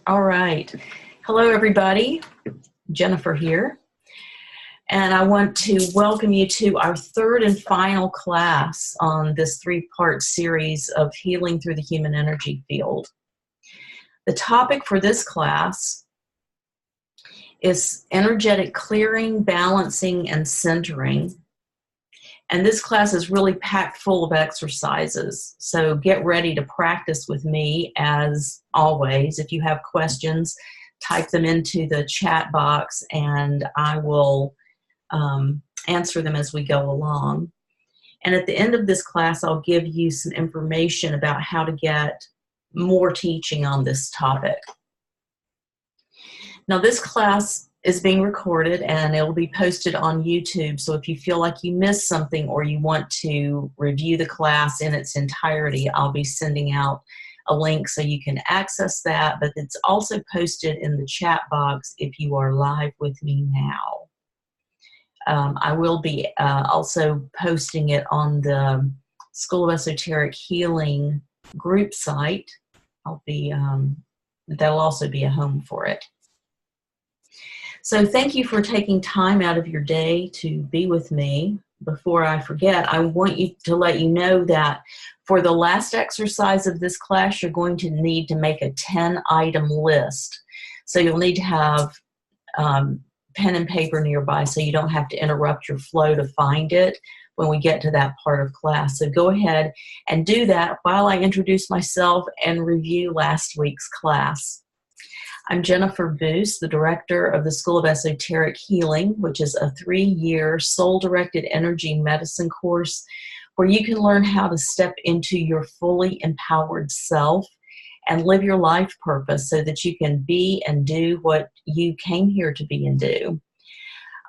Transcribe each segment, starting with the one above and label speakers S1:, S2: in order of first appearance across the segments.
S1: All right. Hello, everybody. Jennifer here. And I want to welcome you to our third and final class on this three-part series of healing through the human energy field. The topic for this class is energetic clearing, balancing, and centering. And this class is really packed full of exercises. So get ready to practice with me as always. If you have questions, type them into the chat box and I will answer them as we go along. And at the end of this class, I'll give you some information about how to get more teaching on this topic. Now, this class is being recorded and it will be posted on YouTube. So if you feel like you missed something or you want to review the class in its entirety, I'll be sending out a link so you can access that. But it's also posted in the chat box if you are live with me now. I will be also posting it on the School of Esoteric Healing group site. That'll also be a home for it. So thank you for taking time out of your day to be with me. Before I forget, I want to let you know that for the last exercise of this class, you're going to need to make a 10-item list. So you'll need to have pen and paper nearby so you don't have to interrupt your flow to find it when we get to that part of class. So go ahead and do that while I introduce myself and review last week's class. I'm Jennifer Boos, the director of the School of Esoteric Healing, which is a 3-year soul-directed energy medicine course where you can learn how to step into your fully empowered self and live your life purpose so that you can be and do what you came here to be and do.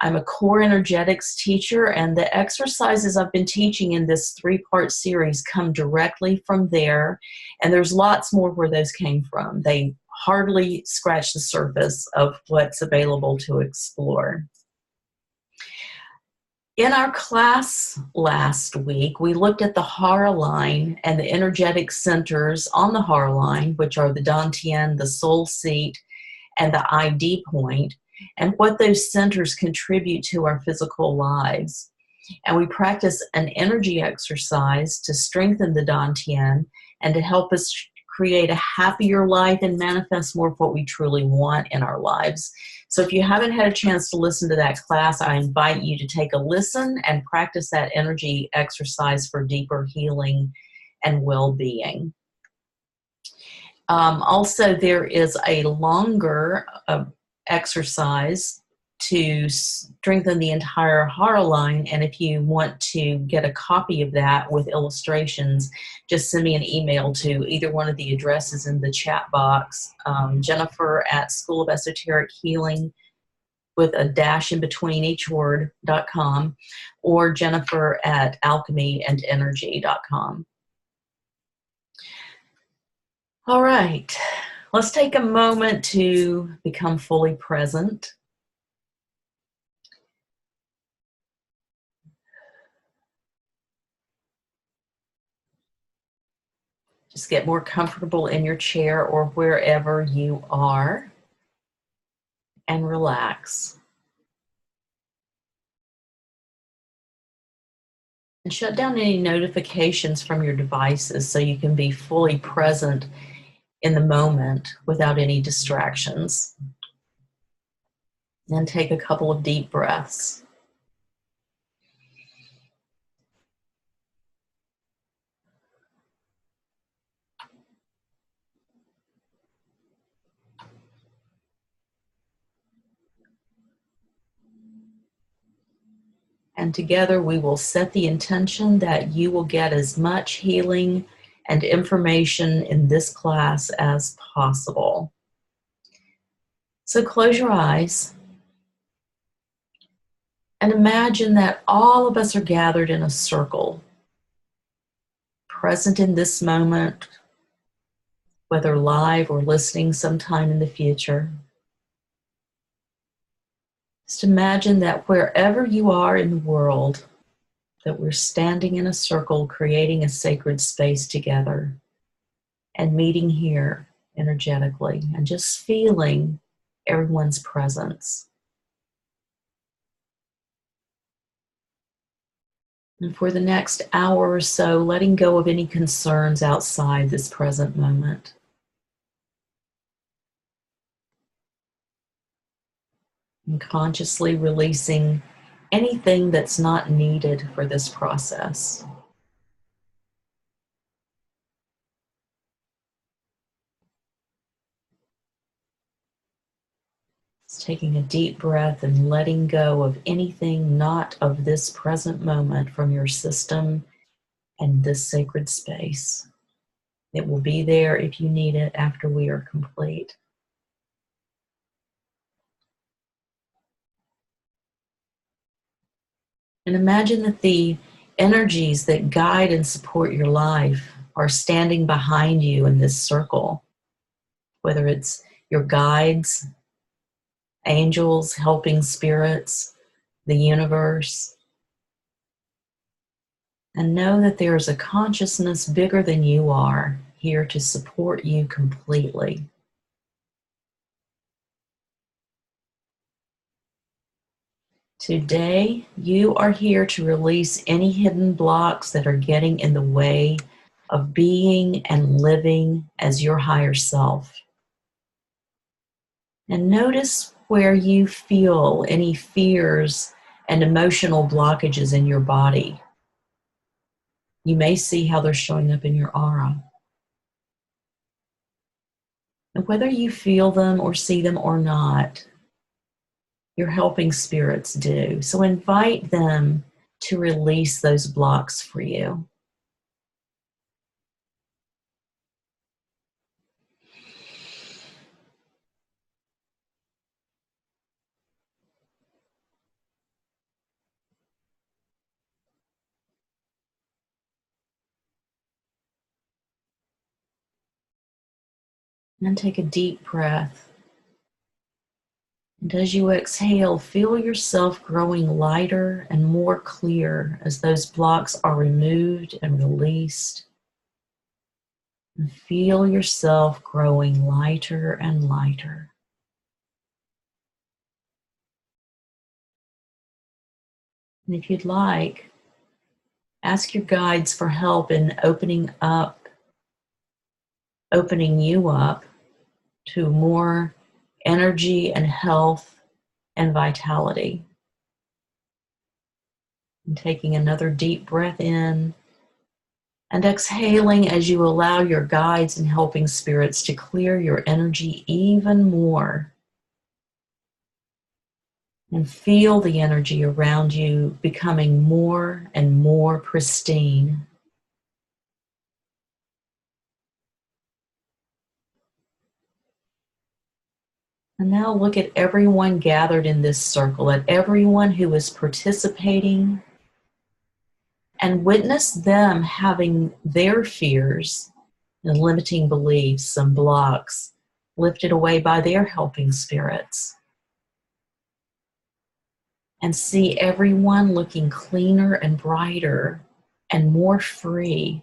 S1: I'm a core energetics teacher, and the exercises I've been teaching in this 3-part series come directly from there, and there's lots more where those came from. They hardly scratch the surface of what's available to explore. In our class last week, we looked at the Hara line and the energetic centers on the Hara line, which are the Dantian, the soul seat, and the ID point, and what those centers contribute to our physical lives. And we practice an energy exercise to strengthen the Dantian and to help us create a happier life and manifest more of what we truly want in our lives. So if you haven't had a chance to listen to that class, I invite you to take a listen and practice that energy exercise for deeper healing and well-being. Also, there is a longer exercise to strengthen the entire Hara line, and if you want to get a copy of that with illustrations, just send me an email to either one of the addresses in the chat box, Jennifer at School of Esoteric Healing with a dash in between each word.com, or Jennifer at alchemyandenergy.com. All right, let's take a moment to become fully present. Just get more comfortable in your chair or wherever you are and relax. And shut down any notifications from your devices so you can be fully present in the moment without any distractions. And take a couple of deep breaths. And together we will set the intention that you will get as much healing and information in this class as possible. So close your eyes and imagine that all of us are gathered in a circle, present in this moment, whether live or listening sometime in the future. Just imagine that wherever you are in the world, that we're standing in a circle, creating a sacred space together and meeting here energetically and just feeling everyone's presence. And for the next hour or so, letting go of any concerns outside this present moment. And consciously releasing anything that's not needed for this process. Just taking a deep breath and letting go of anything not of this present moment from your system and this sacred space. It will be there if you need it after we are complete. And imagine that the energies that guide and support your life are standing behind you in this circle, whether it's your guides, angels, helping spirits, the universe. And know that there is a consciousness bigger than you are here to support you completely. Today, you are here to release any hidden blocks that are getting in the way of being and living as your higher self. And notice where you feel any fears and emotional blockages in your body. You may see how they're showing up in your aura. And whether you feel them or see them or not, your helping spirits do. So invite them to release those blocks for you. And take a deep breath. And as you exhale, feel yourself growing lighter and more clear as those blocks are removed and released. And feel yourself growing lighter and lighter. And if you'd like, ask your guides for help in opening you up to more energy and health and vitality. And taking another deep breath in and exhaling as you allow your guides and helping spirits to clear your energy even more. And feel the energy around you becoming more and more pristine. And now look at everyone gathered in this circle, at everyone who is participating, and witness them having their fears and limiting beliefs and blocks lifted away by their helping spirits. And see everyone looking cleaner and brighter and more free.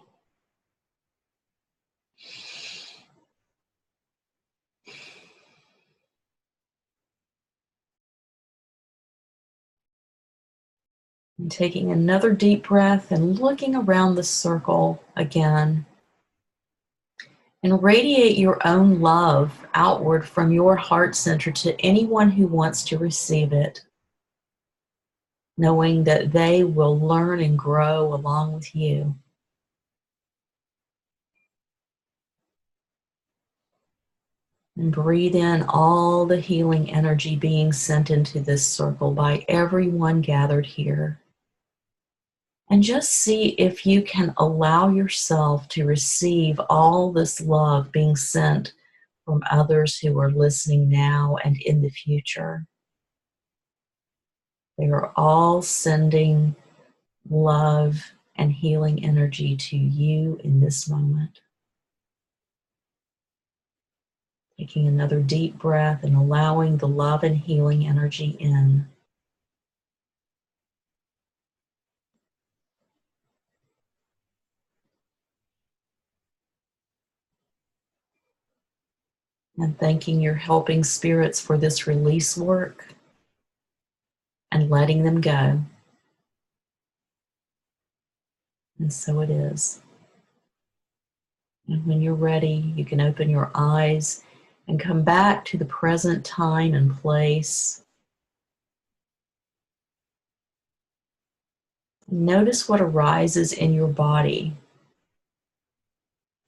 S1: And taking another deep breath and looking around the circle again. And radiate your own love outward from your heart center to anyone who wants to receive it, knowing that they will learn and grow along with you. And breathe in all the healing energy being sent into this circle by everyone gathered here. And just see if you can allow yourself to receive all this love being sent from others who are listening now and in the future. They are all sending love and healing energy to you in this moment. Taking another deep breath and allowing the love and healing energy in. And thanking your helping spirits for this release work and letting them go. And so it is. And when you're ready, you can open your eyes and come back to the present time and place. Notice what arises in your body.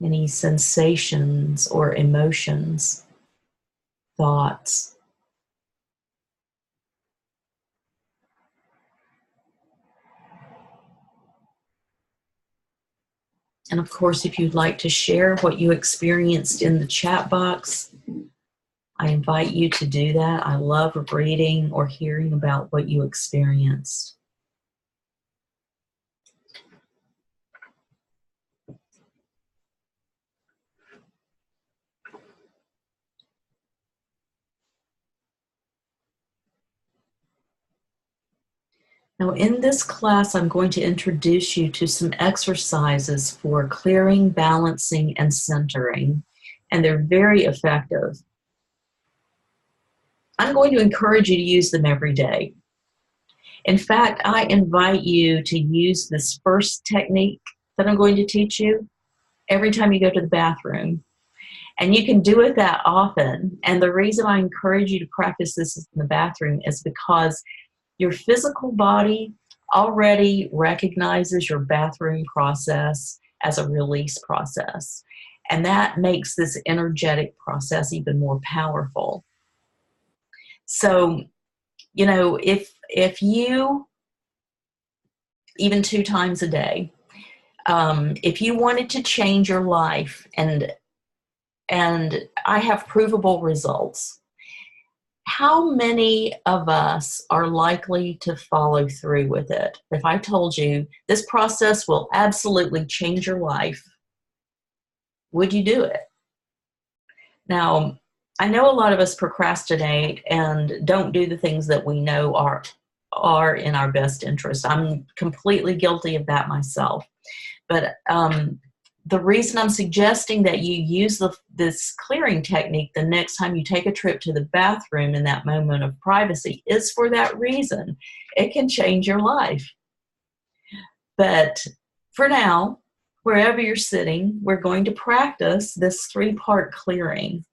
S1: Any sensations or emotions, thoughts. And of course, if you'd like to share what you experienced in the chat box, I invite you to do that. I love reading or hearing about what you experienced. Now, in this class, I'm going to introduce you to some exercises for clearing, balancing, and centering, and they're very effective. I'm going to encourage you to use them every day. In fact, I invite you to use this first technique that I'm going to teach you every time you go to the bathroom. And you can do it that often. And the reason I encourage you to practice this in the bathroom is because your physical body already recognizes your bathroom process as a release process. And that makes this energetic process even more powerful. So, you know, if you, even 2 times a day, if you wanted to change your life, and I have provable results, how many of us are likely to follow through with it? If I told you this process will absolutely change your life, would you do it? Now, I know a lot of us procrastinate and don't do the things that we know are in our best interest. I'm completely guilty of that myself. But the reason I'm suggesting that you use this clearing technique the next time you take a trip to the bathroom in that moment of privacy is for that reason. It can change your life. But for now, wherever you're sitting, we're going to practice this 3-part clearing.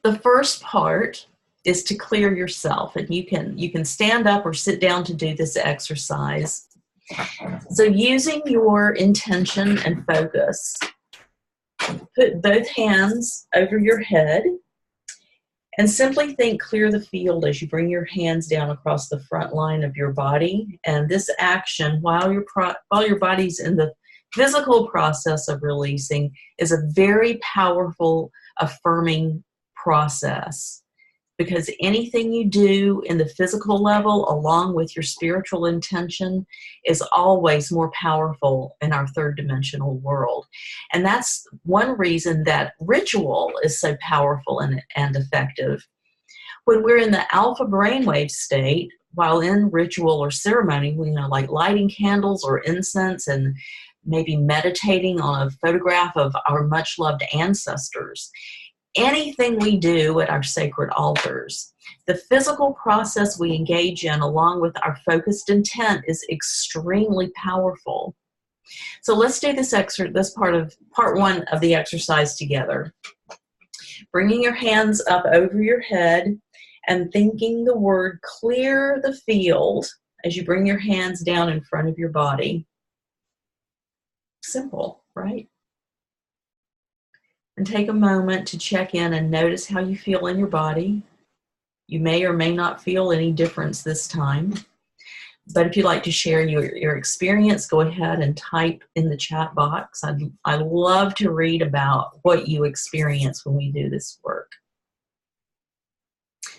S1: The first part is to clear yourself, and you can stand up or sit down to do this exercise. So using your intention and focus, put both hands over your head and simply think clear the field as you bring your hands down across the front line of your body. And this action, while your body's in the physical process of releasing, is a very powerful, affirming process. Because anything you do in the physical level, along with your spiritual intention, is always more powerful in our 3rd dimensional world. And that's one reason that ritual is so powerful and effective. When we're in the alpha brainwave state, while in ritual or ceremony, like lighting candles or incense and maybe meditating on a photograph of our much loved ancestors, anything we do at our sacred altars, the physical process we engage in along with our focused intent is extremely powerful. So let's do this part 1 of the exercise together. Bringing your hands up over your head and thinking the word clear the field as you bring your hands down in front of your body. Simple, right? And take a moment to check in and notice how you feel in your body. You may or may not feel any difference this time. But if you'd like to share your experience, go ahead and type in the chat box. I love to read about what you experience when we do this work.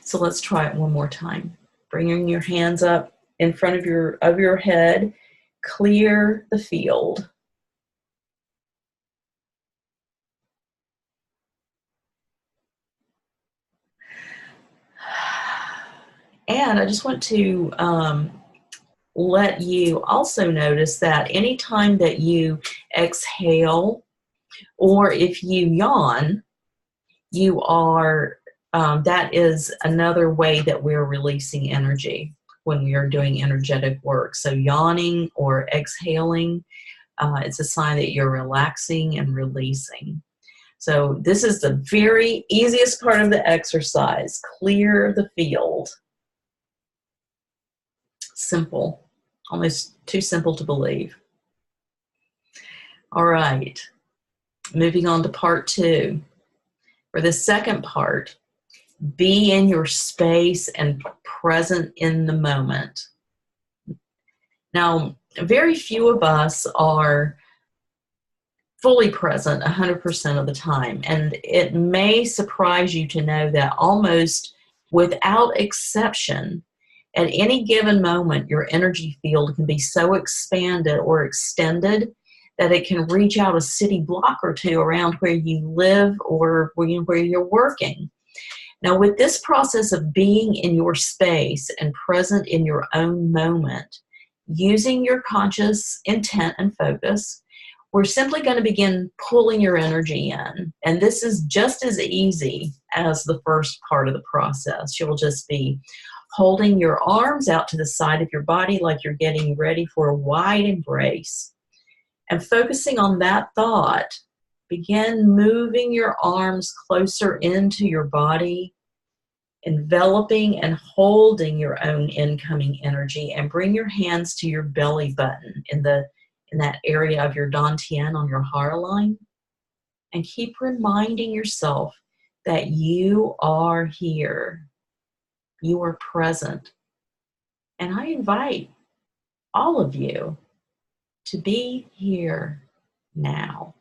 S1: So let's try it one more time. Bringing your hands up in front of your head, clear the field. And I just want to let you also notice that anytime that you exhale or if you yawn, you are, that is another way that we're releasing energy when we are doing energetic work. So yawning or exhaling, it's a sign that you're relaxing and releasing. So this is the very easiest part of the exercise. Clear the field. Simple, almost too simple to believe. All right, moving on to part 2. For the second part, be in your space and present in the moment. Now, very few of us are fully present 100% of the time, and it may surprise you to know that almost without exception, at any given moment, your energy field can be so expanded or extended that it can reach out a city block or two around where you live or where you're working. Now, with this process of being in your space and present in your own moment, using your conscious intent and focus, we're simply going to begin pulling your energy in. And this is just as easy as the first part of the process. You'll just be holding your arms out to the side of your body like you're getting ready for a wide embrace. And focusing on that thought, begin moving your arms closer into your body, enveloping and holding your own incoming energy, and bring your hands to your belly button in that area of your dantian on your heart line, and keep reminding yourself that you are here. You are present. And I invite all of you to be here now.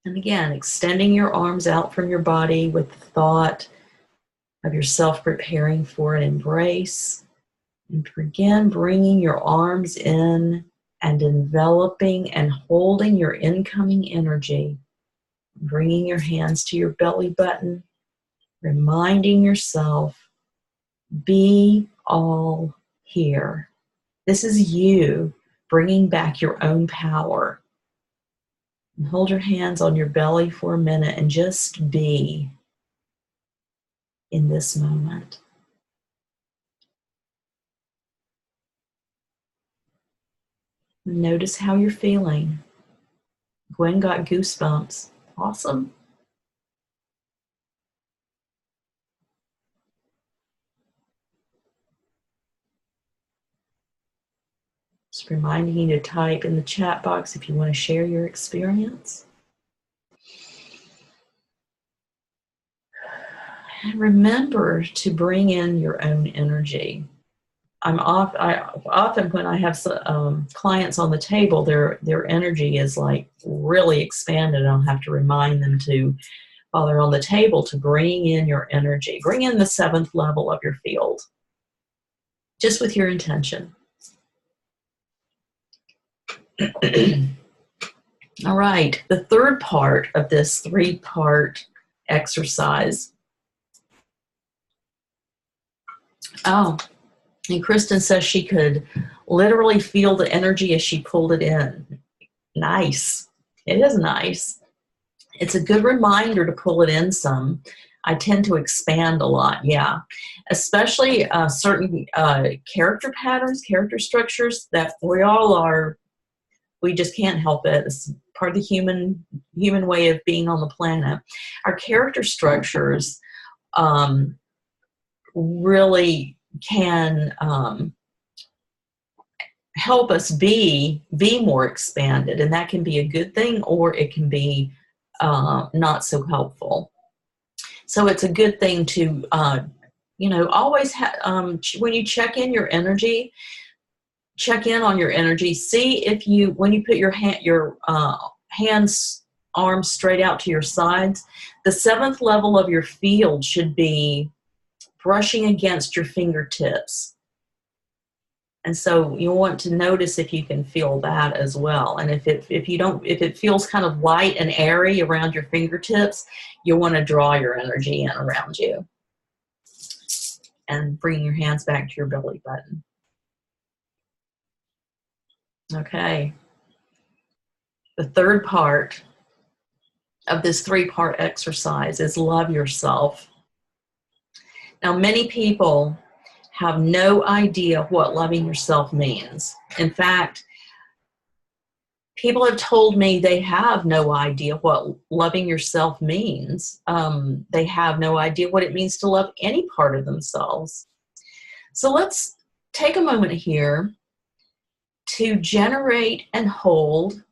S1: And again, extending your arms out from your body with the thought of yourself preparing for an embrace. And begin bringing your arms in and enveloping and holding your incoming energy. Bringing your hands to your belly button, reminding yourself, be all here. This is you bringing back your own power. And hold your hands on your belly for a minute and just be in this moment. Notice how you're feeling. Gwen got goosebumps. Awesome. Just reminding you to type in the chat box if you want to share your experience. And remember to bring in your own energy. I often when I have clients on the table, their energy is like really expanded. I'll have to remind them to, while they're on the table, to bring in your energy. Bring in the 7th level of your field, just with your intention. All right, the third part of this 3-part exercise. Oh, and Kristen says she could literally feel the energy as she pulled it in. Nice. It is nice. It's a good reminder to pull it in some. I tend to expand a lot, yeah. Especially certain character patterns, character structures that we all are, we just can't help it. It's part of the human way of being on the planet. Our character structures really can help us be more expanded, and that can be a good thing, or it can be not so helpful. So it's a good thing to always when you check in your energy, check in on your energy. See if when you put your hands, arms straight out to your sides, the 7th level of your field should be brushing against your fingertips. And so you want to notice if you can feel that as well. And if it feels kind of light and airy around your fingertips, you'll want to draw your energy in around you. And bring your hands back to your belly button. Okay. The third part of this three-part exercise is love yourself. Now, many people have no idea what loving yourself means. In fact, people have told me they have no idea what loving yourself means. They have no idea what it means to love any part of themselves. So let's take a moment here to generate and hold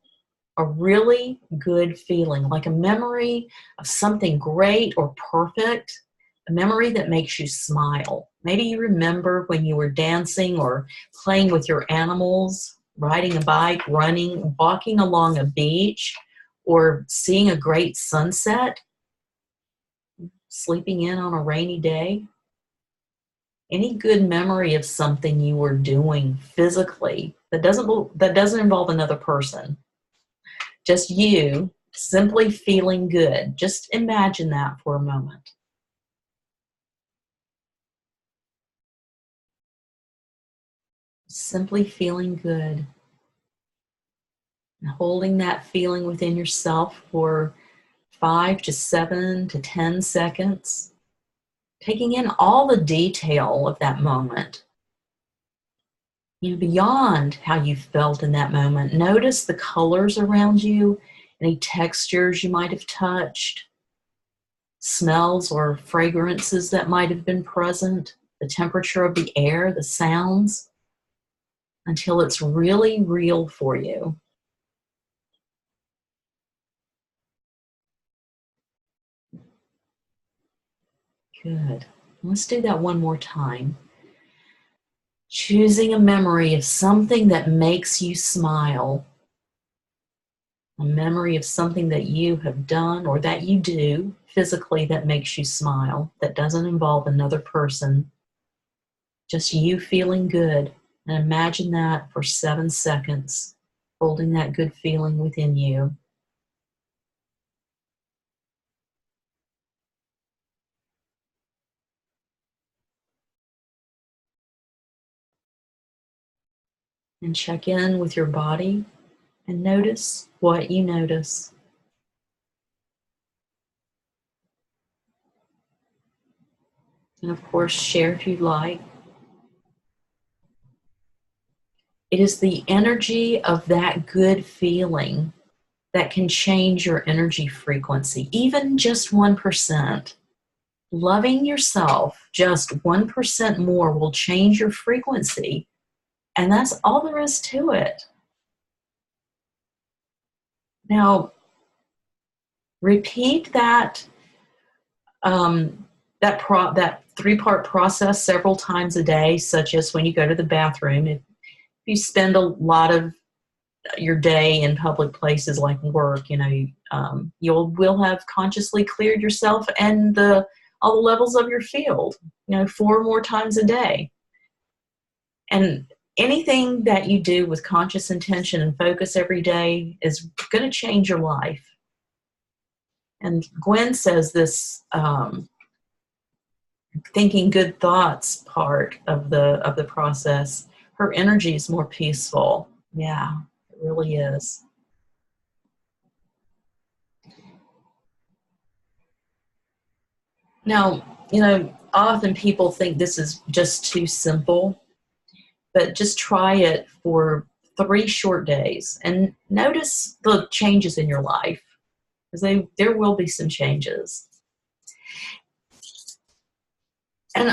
S1: a really good feeling, like a memory of something great or perfect, a memory that makes you smile. Maybe you remember when you were dancing or playing with your animals, riding a bike, running, walking along a beach, or seeing a great sunset, sleeping in on a rainy day. Any good memory of something you were doing physically that doesn't involve another person. Just you simply feeling good. Just imagine that for a moment. Simply feeling good. And holding that feeling within yourself for 5 to 7 to 10 seconds. Taking in all the detail of that moment. Beyond how you felt in that moment, notice the colors around you, any textures you might have touched, smells or fragrances that might have been present, the temperature of the air, the sounds, until it's really real for you. Good. Let's do that one more time. Choosing a memory of something that makes you smile. A memory of something that you have done or that you do physically that makes you smile, that doesn't involve another person. Just you feeling good. And imagine that for 7 seconds, holding that good feeling within you. And check in with your body and notice what you notice. And of course, share if you'd like. It is the energy of that good feeling that can change your energy frequency, even just 1%. Loving yourself just 1% more will change your frequency, and that's all there is to it. Now, repeat that that three-part process several times a day, such as when you go to the bathroom. If you spend a lot of your day in public places like work, you will have consciously cleared yourself and all the levels of your field, 4 more times a day. And anything that you do with conscious intention and focus every day is going to change your life. And Gwen says this thinking good thoughts part of the process, her energy is more peaceful. Yeah, it really is. Now, often people think this is just too simple, but just try it for 3 short days and notice the changes in your life, because there will be some changes. And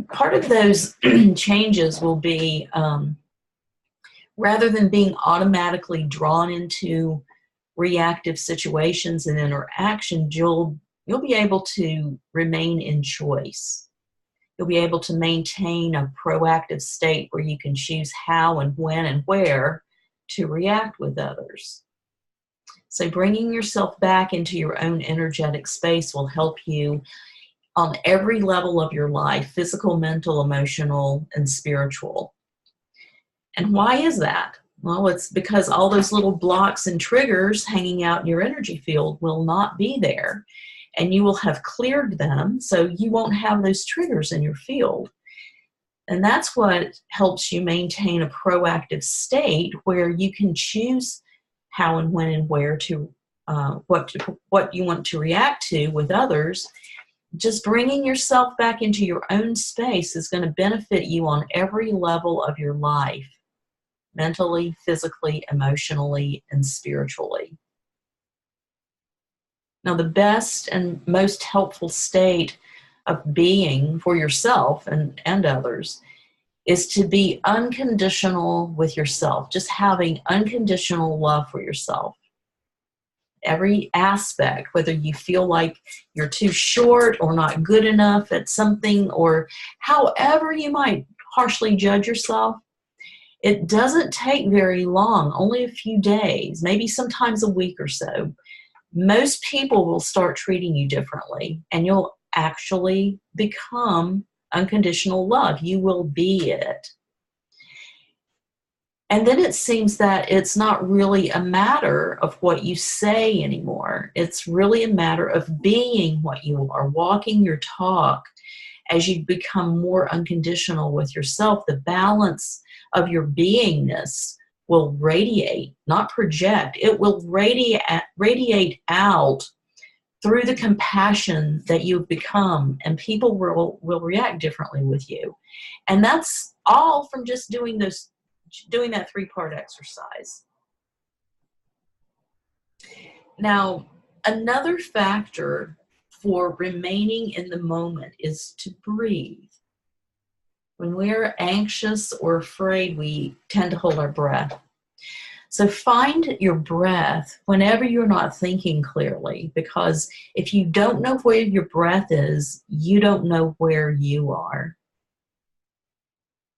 S1: part of those changes will be, rather than being automatically drawn into reactive situations and interactions, you'll be able to remain in choice. You'll be able to maintain a proactive state where you can choose how and when and where to react with others. So bringing yourself back into your own energetic space will help you on every level of your life: physical, mental, emotional, and spiritual. And why is that? Well, it's because all those little blocks and triggers hanging out in your energy field will not be there, and you will have cleared them, so you won't have those triggers in your field. And that's what helps you maintain a proactive state where you can choose how and when and where to, what you want to react to with others, just bringing yourself back into your own space is going to benefit you on every level of your life, mentally, physically, emotionally, and spiritually. Now, the best and most helpful state of being for yourself and others is to be unconditional with yourself, just having unconditional love for yourself. Every aspect, whether you feel like you're too short or not good enough at something, or however you might harshly judge yourself, it doesn't take very long, only a few days, maybe sometimes a week or so. Most people will start treating you differently, and you'll actually become unconditional love. You will be it. And then it seems that it's not really a matter of what you say anymore. It's really a matter of being what you are, walking your talk. As you become more unconditional with yourself, the balance of your beingness will radiate, not project. It will radiate out through the compassion that you've become, and people will react differently with you. And that's all from just doing that 3-part exercise. Now, another factor for remaining in the moment is to breathe. When we're anxious or afraid, we tend to hold our breath. So find your breath whenever you're not thinking clearly, because if you don't know where your breath is, you don't know where you are.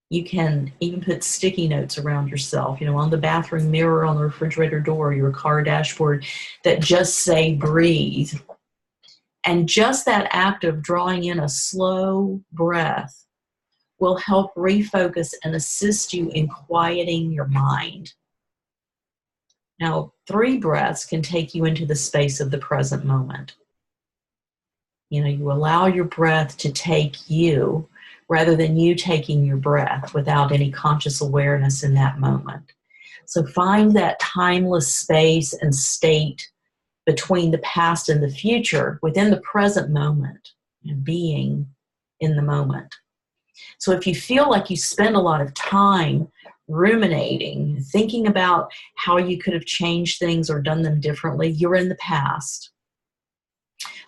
S1: You can even put sticky notes around yourself, on the bathroom mirror, on the refrigerator door, your car dashboard, that just say breathe. And just that act of drawing in a slow breath will help refocus and assist you in quieting your mind. Now, 3 breaths can take you into the space of the present moment. You allow your breath to take you rather than you taking your breath without any conscious awareness in that moment. So find that timeless space and state between the past and the future within the present moment, being in the moment. So if you feel like you spend a lot of time ruminating, thinking about how you could have changed things or done them differently, you're in the past.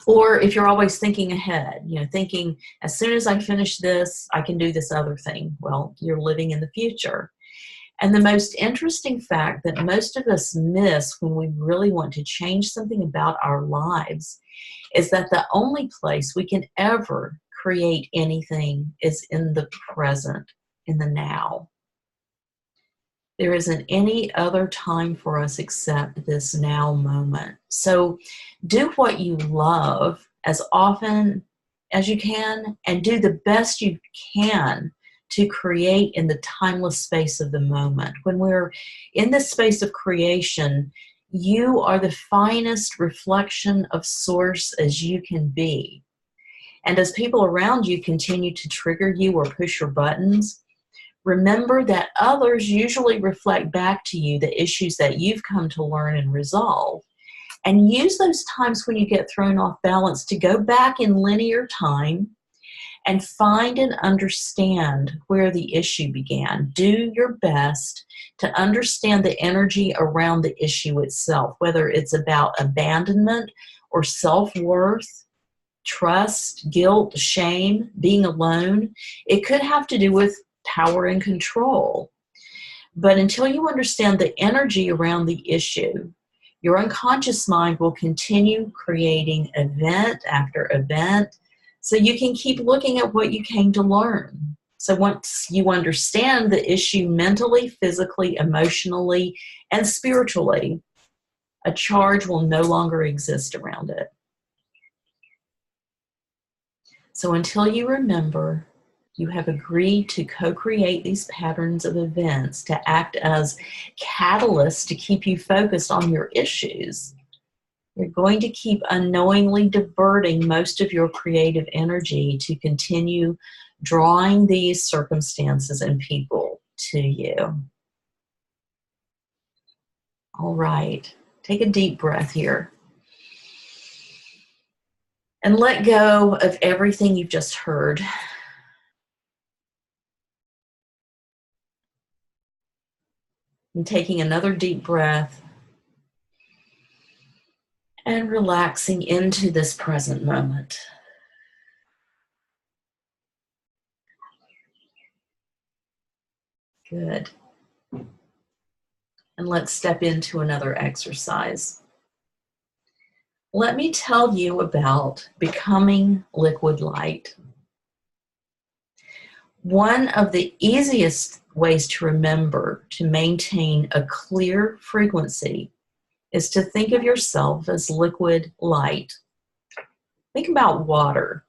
S1: Or if you're always thinking ahead, thinking, as soon as I finish this, I can do this other thing. Well, you're living in the future. And the most interesting fact that most of us miss when we really want to change something about our lives is that the only place we can ever create anything is in the present, in the now. There isn't any other time for us except this now moment. So do what you love as often as you can, and do the best you can to create in the timeless space of the moment. When we're in this space of creation, you are the finest reflection of source as you can be. And as people around you continue to trigger you or push your buttons, remember that others usually reflect back to you the issues that you've come to learn and resolve. And use those times when you get thrown off balance to go back in linear time and find and understand where the issue began. Do your best to understand the energy around the issue itself, whether it's about abandonment or self-worth, trust, guilt, shame, being alone. It could have to do with power and control. But until you understand the energy around the issue, your unconscious mind will continue creating event after event, so you can keep looking at what you came to learn. So once you understand the issue mentally, physically, emotionally, and spiritually, a charge will no longer exist around it. So until you remember, you have agreed to co-create these patterns of events to act as catalysts to keep you focused on your issues. You're going to keep unknowingly diverting most of your creative energy to continue drawing these circumstances and people to you. All right, take a deep breath here. And let go of everything you've just heard. And taking another deep breath and relaxing into this present moment. Good. And let's step into another exercise. Let me tell you about becoming liquid light. One of the easiest ways to remember to maintain a clear frequency is to think of yourself as liquid light. Think about water.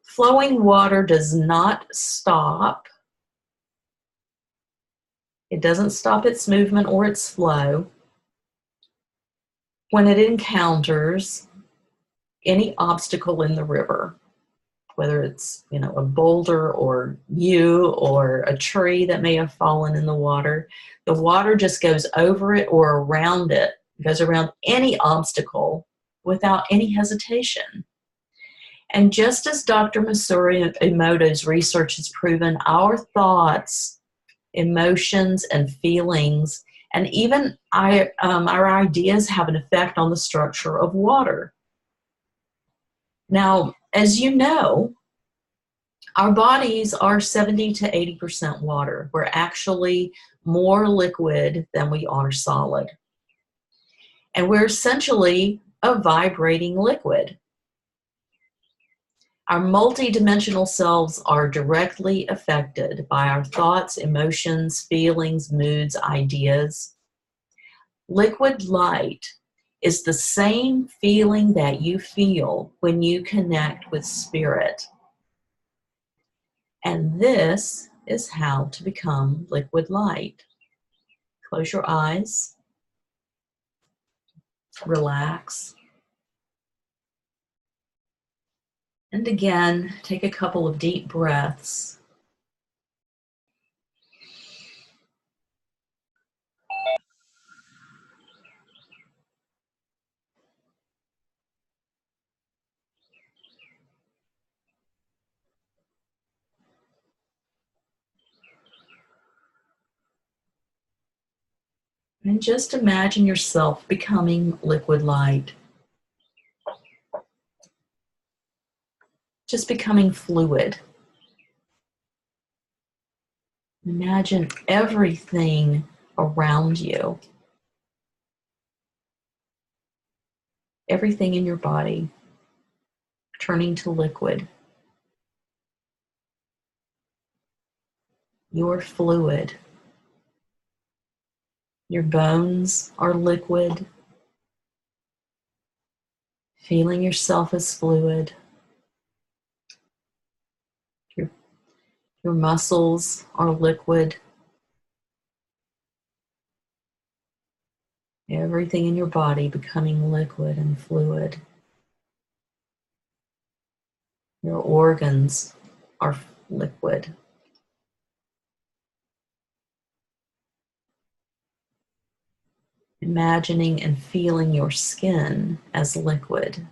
S1: Flowing water does not stop. It doesn't stop its movement or its flow when it encounters any obstacle in the river, whether it's, a boulder or you or a tree that may have fallen in the water just goes over it or around it, goes around any obstacle without any hesitation. And just as Dr. Masaru Emoto's research has proven, our thoughts, emotions, and feelings, and even our ideas have an effect on the structure of water. Now, as you know, our bodies are 70 to 80% water. We're actually more liquid than we are solid. And we're essentially a vibrating liquid. Our multidimensional selves are directly affected by our thoughts, emotions, feelings, moods, ideas. Liquid light is the same feeling that you feel when you connect with spirit. And this is how to become liquid light. Close your eyes. Relax. And again, take a couple of deep breaths. And just imagine yourself becoming liquid light. Just becoming fluid. Imagine everything around you, everything in your body turning to liquid. You're fluid. Your bones are liquid. Feeling yourself as fluid. Your muscles are liquid. Everything in your body becoming liquid and fluid. Your organs are liquid. Imagining and feeling your skin as liquid.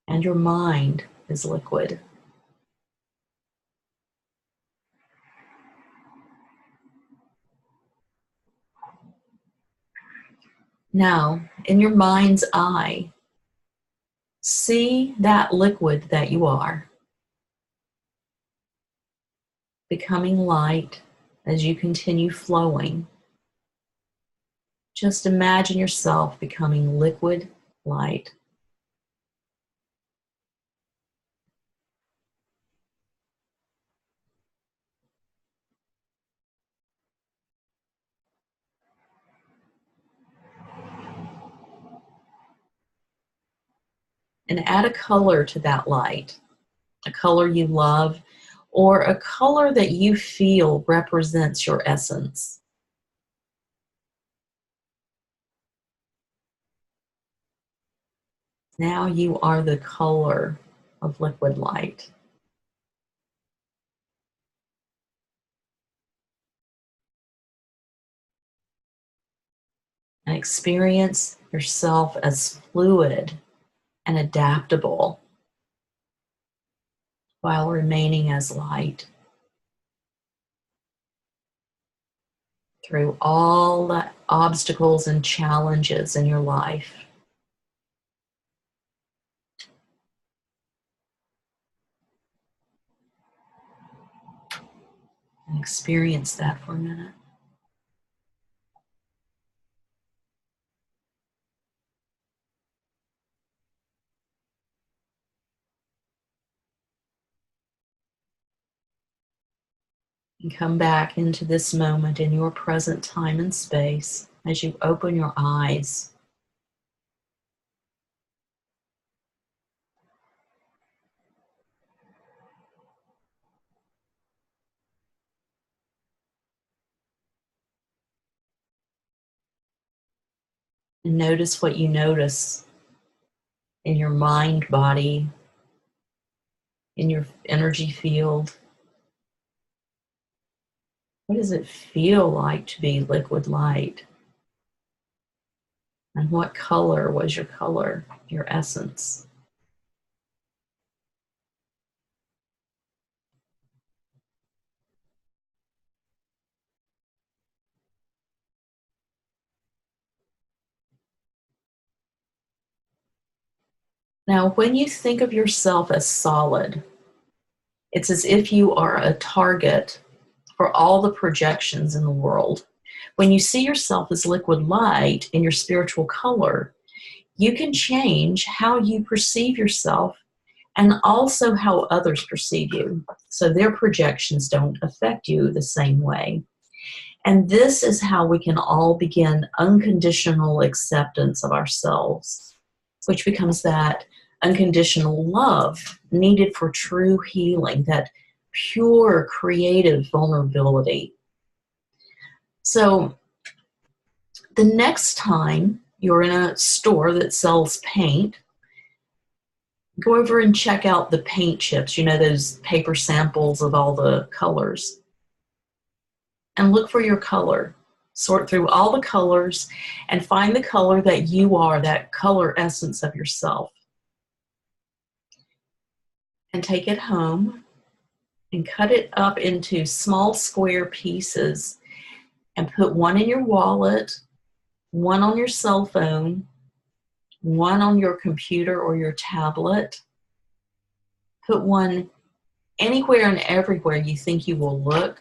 S1: And your mind is liquid. Now, in your mind's eye, see that liquid that you are becoming light as you continue flowing. Just imagine yourself becoming liquid light. And add a color to that light, a color you love, or a color that you feel represents your essence. Now you are the color of liquid light. And experience yourself as fluid and adaptable while remaining as light through all the obstacles and challenges in your life. And experience that for a minute. And come back into this moment in your present time and space as you open your eyes. And notice what you notice in your mind, body, in your energy field. What does it feel like to be liquid light? And what color was your color, your essence? Now, when you think of yourself as solid, it's as if you are a target for all the projections in the world. When you see yourself as liquid light in your spiritual color, you can change how you perceive yourself and also how others perceive you. So their projections don't affect you the same way. And this is how we can all begin unconditional acceptance of ourselves, which becomes that unconditional love needed for true healing, that pure creative vulnerability. So the next time you're in a store that sells paint, go over and check out the paint chips, you know, those paper samples of all the colors, and look for your color. Sort through all the colors and find the color that you are, that color essence of yourself. And take it home and cut it up into small square pieces and put one in your wallet, one on your cell phone, one on your computer or your tablet. Put one anywhere and everywhere you think you will look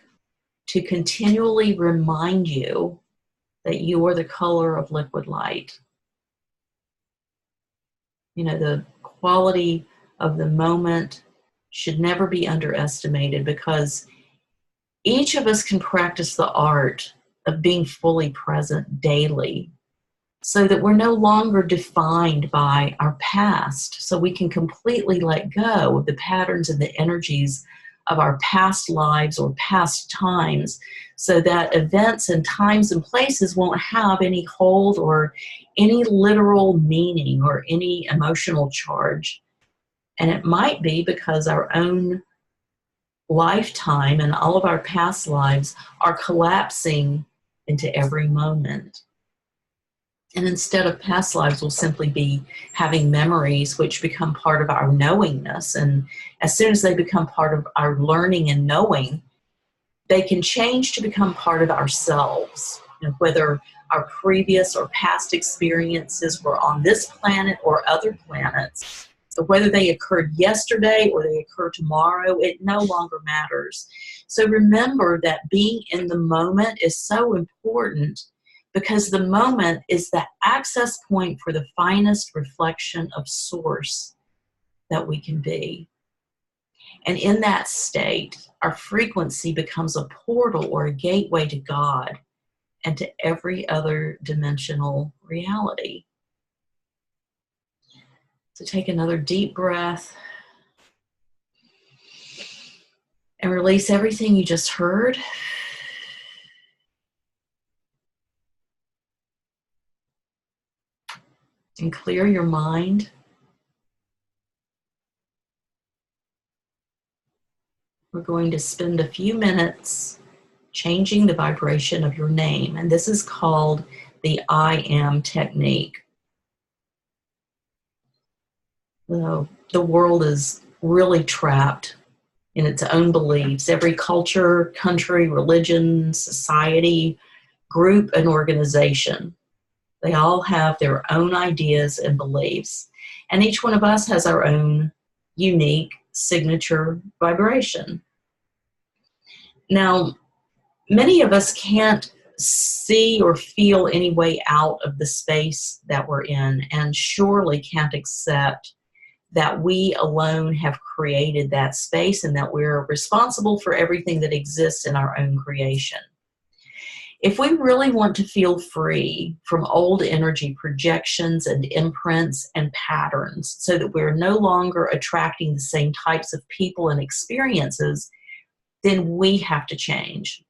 S1: to continually remind you that you are the color of liquid light. You know, the quality of the moment should never be underestimated, because each of us can practice the art of being fully present daily so that we're no longer defined by our past, so we can completely let go of the patterns and the energies of our past lives or past times, so that events and times and places won't have any hold or any literal meaning or any emotional charge. And it might be because our own lifetime and all of our past lives are collapsing into every moment. And instead of past lives, we'll simply be having memories which become part of our knowingness. And as soon as they become part of our learning and knowing, they can change to become part of ourselves. And whether our previous or past experiences were on this planet or other planets, so whether they occurred yesterday or they occur tomorrow, it no longer matters. So remember that being in the moment is so important, because the moment is the access point for the finest reflection of source that we can be. And in that state, our frequency becomes a portal or a gateway to God and to every other dimensional reality. So take another deep breath and release everything you just heard. And clear your mind. we're going to spend a few minutes changing the vibration of your name. And this is called the I Am technique. The world is really trapped in its own beliefs. Every culture, country, religion, society, group, and organization, they all have their own ideas and beliefs. And each one of us has our own unique signature vibration. Now, many of us can't see or feel any way out of the space that we're in, and surely can't accept that we alone have created that space and that we're responsible for everything that exists in our own creation. If we really want to feel free from old energy projections and imprints and patterns so that we're no longer attracting the same types of people and experiences, then we have to change.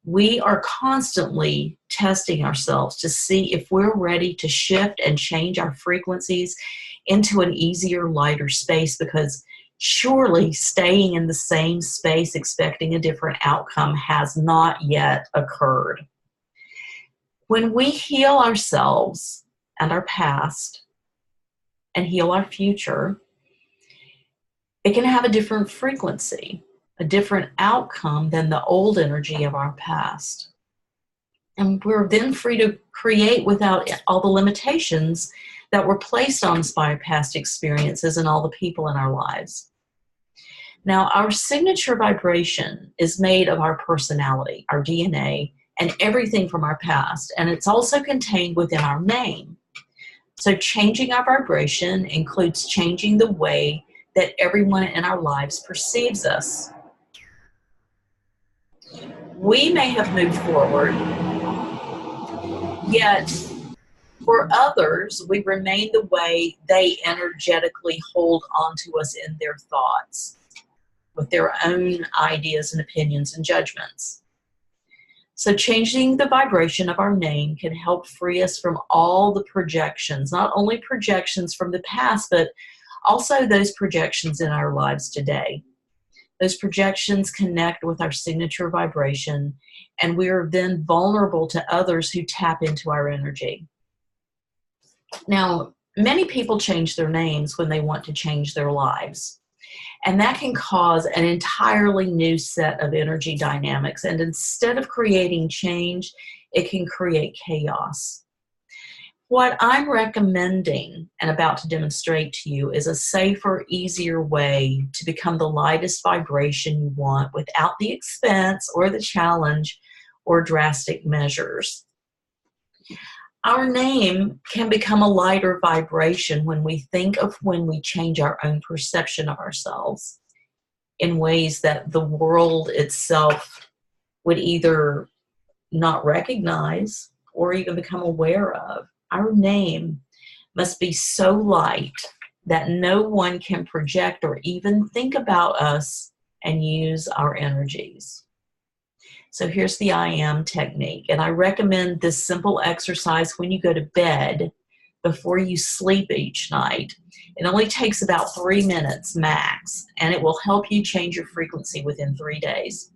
S1: We are constantly testing ourselves to see if we're ready to shift and change our frequencies into an easier, lighter space, because surely staying in the same space expecting a different outcome has not yet occurred. When we heal ourselves and our past and heal our future, it can have a different frequency, a different outcome than the old energy of our past. And we're then free to create without all the limitations that were placed on us by our past experiences and all the people in our lives. Now, our signature vibration is made of our personality, our DNA, and everything from our past, and it's also contained within our name. So changing our vibration includes changing the way that everyone in our lives perceives us. We may have moved forward, yet for others, we remain the way they energetically hold onto us in their thoughts, with their own ideas and opinions and judgments. So changing the vibration of our name can help free us from all the projections, not only projections from the past, but also those projections in our lives today. Those projections connect with our signature vibration, and we are then vulnerable to others who tap into our energy. Now, many people change their names when they want to change their lives, and that can cause an entirely new set of energy dynamics. And instead of creating change, it can create chaos. What I'm recommending and about to demonstrate to you is a safer, easier way to become the lightest vibration you want without the expense or the challenge or drastic measures. Our name can become a lighter vibration when we think of when we change our own perception of ourselves in ways that the world itself would either not recognize or even become aware of. Our name must be so light that no one can project or even think about us and use our energies. So here's the I Am technique, and I recommend this simple exercise when you go to bed before you sleep each night. It only takes about 3 minutes max, and it will help you change your frequency within 3 days.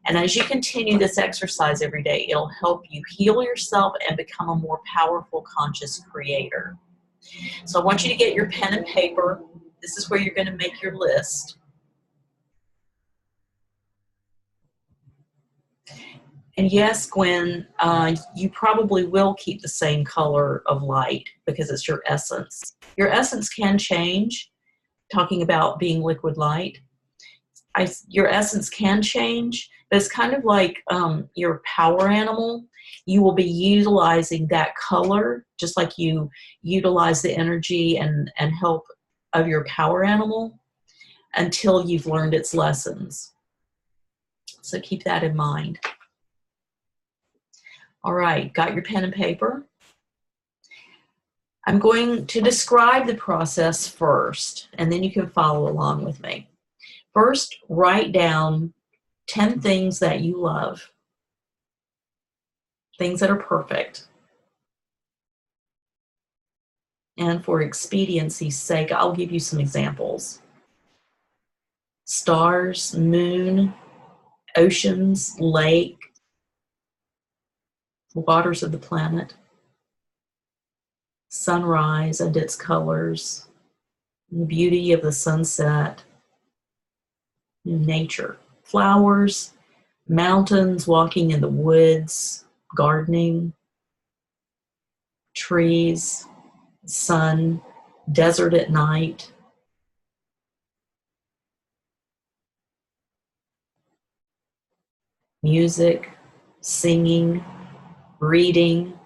S1: And as you continue this exercise every day, it'll help you heal yourself and become a more powerful conscious creator. So I want you to get your pen and paper. This is where you're going to make your list. And yes, Gwen, you probably will keep the same color of light because it's your essence. Your essence can change, talking about being liquid light. Your essence can change, but it's kind of like your power animal. You will be utilizing that color just like you utilize the energy and help of your power animal until you've learned its lessons. So keep that in mind. All right, got your pen and paper? I'm going to describe the process first, and then you can follow along with me. First, write down 10 things that you love, things that are perfect. And for expediency's sake, I'll give you some examples. stars, moon, oceans, lake, waters of the planet, sunrise and its colors, the beauty of the sunset, nature, flowers, mountains, walking in the woods, gardening, trees, sun, desert at night, music, singing, reading,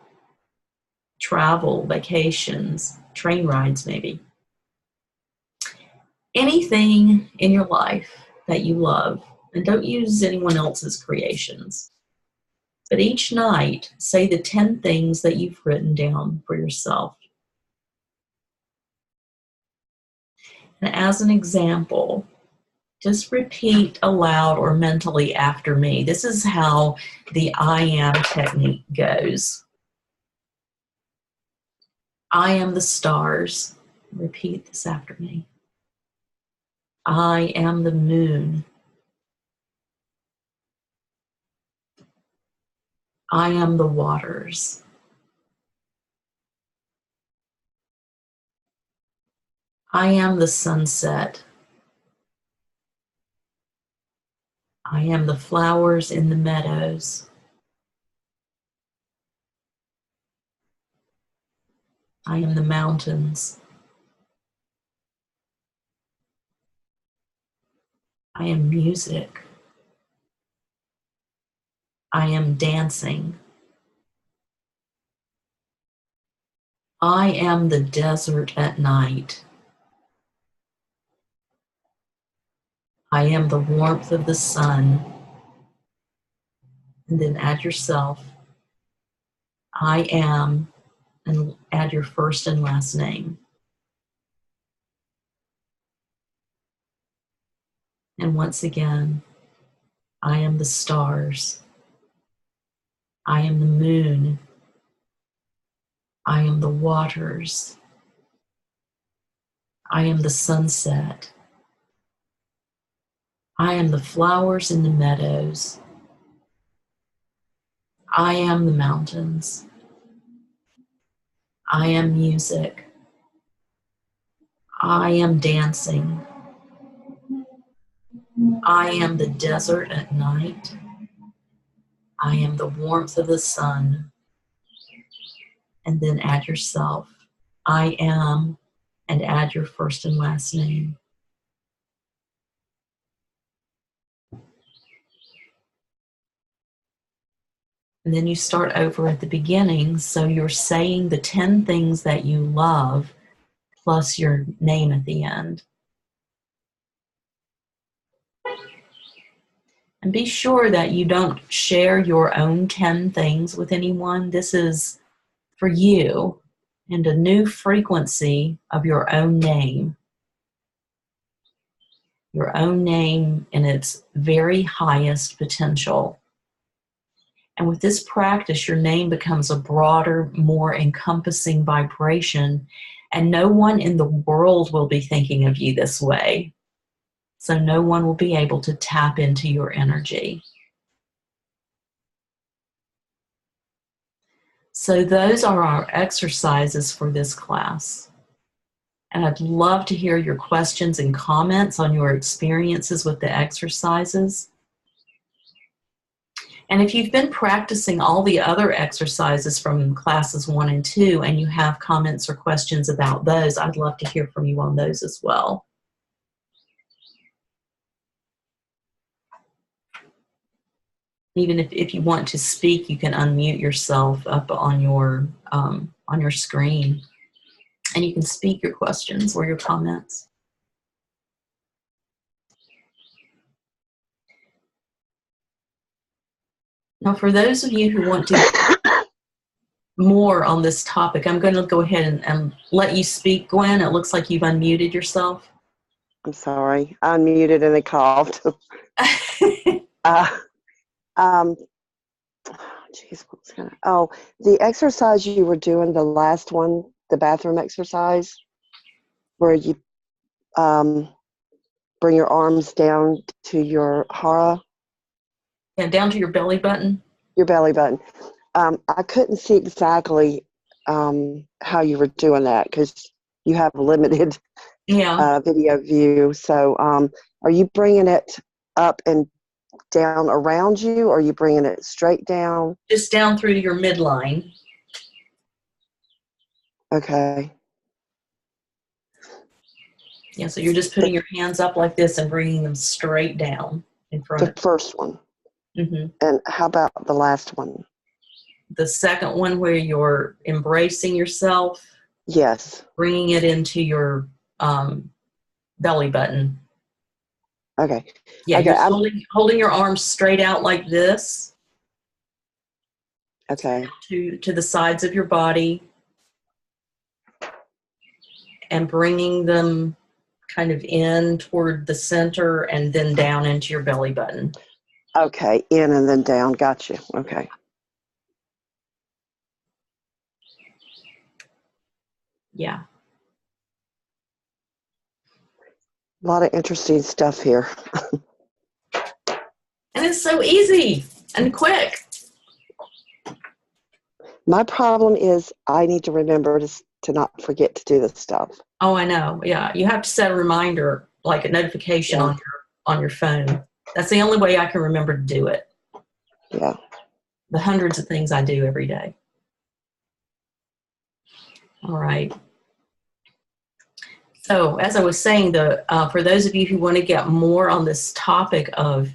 S1: travel, vacations, train rides maybe. Anything in your life that you love, and don't use anyone else's creations. But each night, say the 10 things that you've written down for yourself. And as an example, just repeat aloud or mentally after me. This is how the I am technique goes. I am the stars. Repeat this after me. I am the moon. I am the waters. I am the sunset. I am the flowers in the meadows. I am the mountains. I am music. I am dancing. I am the desert at night. I am the warmth of the sun. And then add yourself. I am, and add your first and last name. And once again, I am the stars. I am the moon. I am the waters. I am the sunset. I am the flowers in the meadows. I am the mountains. I am music. I am dancing. I am the desert at night. I am the warmth of the sun. And then add yourself. I am, and add your first and last name. And then you start over at the beginning. So you're saying the 10 things that you love plus your name at the end. And be sure that you don't share your own 10 things with anyone. This is for you and a new frequency of your own name. Your own name in its very highest potential. And with this practice, your name becomes a broader, more encompassing vibration, and no one in the world will be thinking of you this way. So no one will be able to tap into your energy. So those are our exercises for this class. And I'd love to hear your questions and comments on your experiences with the exercises. And if you've been practicing all the other exercises from classes 1 and 2 and you have comments or questions about those, I'd love to hear from you on those as well. Even if you want to speak, you can unmute yourself up on your screen, and you can speak your questions or your comments. Now, for those of you who want to more on this topic, I'm going to go ahead and let you speak, Gwen. It looks like you've unmuted yourself.
S2: I'm sorry, I unmuted and I coughed. Geez, what was gonna? Oh, the exercise you were doing, the last one, the bathroom exercise, where you bring your arms down to your hara,
S1: Yeah, down to your belly button.
S2: your belly button. I couldn't see exactly how you were doing that because you have limited
S1: Yeah,
S2: video view. So are you bringing it up and down around you, or are you bringing it straight down?
S1: just down through your midline.
S2: Okay.
S1: Yeah, so you're just putting your hands up like this and bringing them straight down in
S2: The
S1: front.
S2: first one.
S1: Mm-hmm.
S2: And how about the last one?
S1: The second one where you're embracing yourself,
S2: Yes.
S1: bringing it into your belly button.
S2: Okay.
S1: Yeah,
S2: Okay.
S1: you're holding your arms straight out like this
S2: Okay.
S1: to the sides of your body and bringing them kind of in toward the center and then down into your belly button.
S2: Okay. In and then down. Got you. Okay.
S1: Yeah.
S2: A lot of interesting stuff here.
S1: And it's so easy and quick.
S2: My problem is I need to remember to not forget to do this stuff.
S1: Oh, I know. Yeah. You have to set a reminder, like a notification
S2: Yeah.
S1: on your phone. That's the only way I can remember to do it.
S2: Yeah.
S1: The hundreds of things I do every day. All right. So as I was saying, for those of you who want to get more on this topic of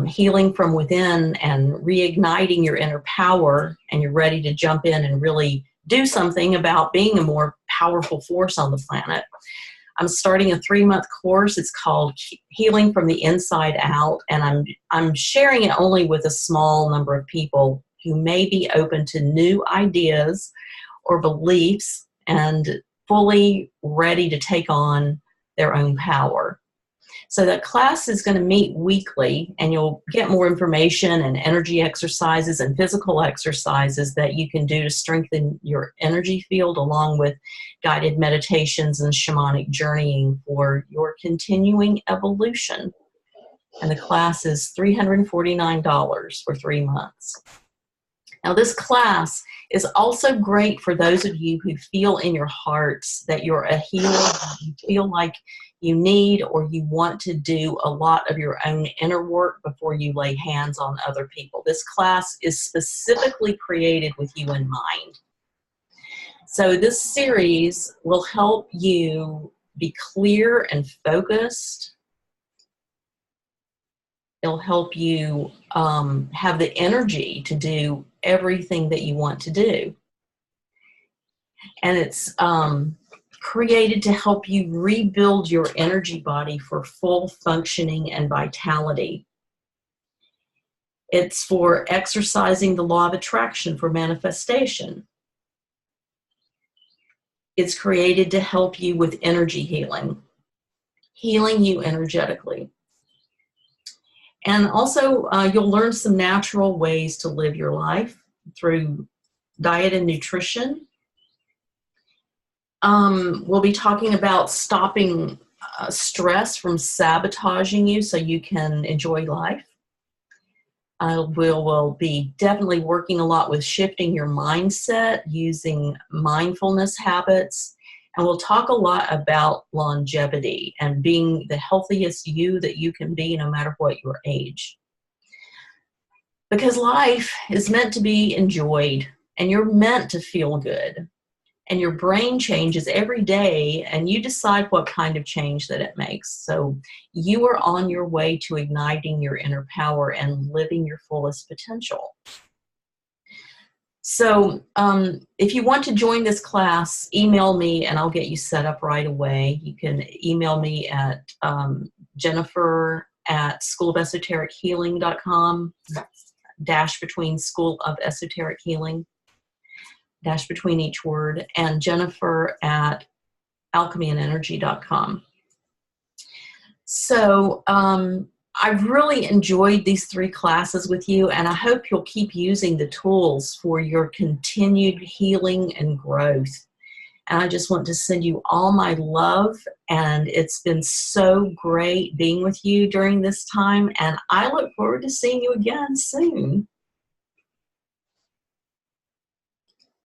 S1: healing from within and reigniting your inner power, and you're ready to jump in and really do something about being a more powerful force on the planet, I'm starting a 3-month course. It's called Healing from the Inside Out, and I'm sharing it only with a small number of people who may be open to new ideas or beliefs and fully ready to take on their own power. So that class is going to meet weekly, and you'll get more information and energy exercises and physical exercises that you can do to strengthen your energy field, along with guided meditations and shamanic journeying for your continuing evolution. And the class is $349 for 3 months. Now, this class is also great for those of you who feel in your hearts that you're a healer, you feel like you need or you want to do a lot of your own inner work before you lay hands on other people. This class is specifically created with you in mind. So this series will help you be clear and focused. It'll help you have the energy to do everything that you want to do. And it's created to help you rebuild your energy body for full functioning and vitality. It's for exercising the law of attraction for manifestation. It's created to help you with energy healing, healing you energetically. And also, you'll learn some natural ways to live your life through diet and nutrition. We'll be talking about stopping stress from sabotaging you so you can enjoy life. We'll be definitely working a lot with shifting your mindset, using mindfulness habits, and we'll talk a lot about longevity and being the healthiest you that you can be no matter what your age. Because life is meant to be enjoyed, and you're meant to feel good. And your brain changes every day, and you decide what kind of change that it makes. So you are on your way to igniting your inner power and living your fullest potential. So if you want to join this class, email me and I'll get you set up right away. You can email me at Jennifer@schoolofelsoterichealing.com, dash between School of Esoteric Healing, dash between each word, and Jennifer@alchemyandenergy.com. So I've really enjoyed these 3 classes with you, and I hope you'll keep using the tools for your continued healing and growth. And I just want to send you all my love. And it's been so great being with you during this time. And I look forward to seeing you again soon.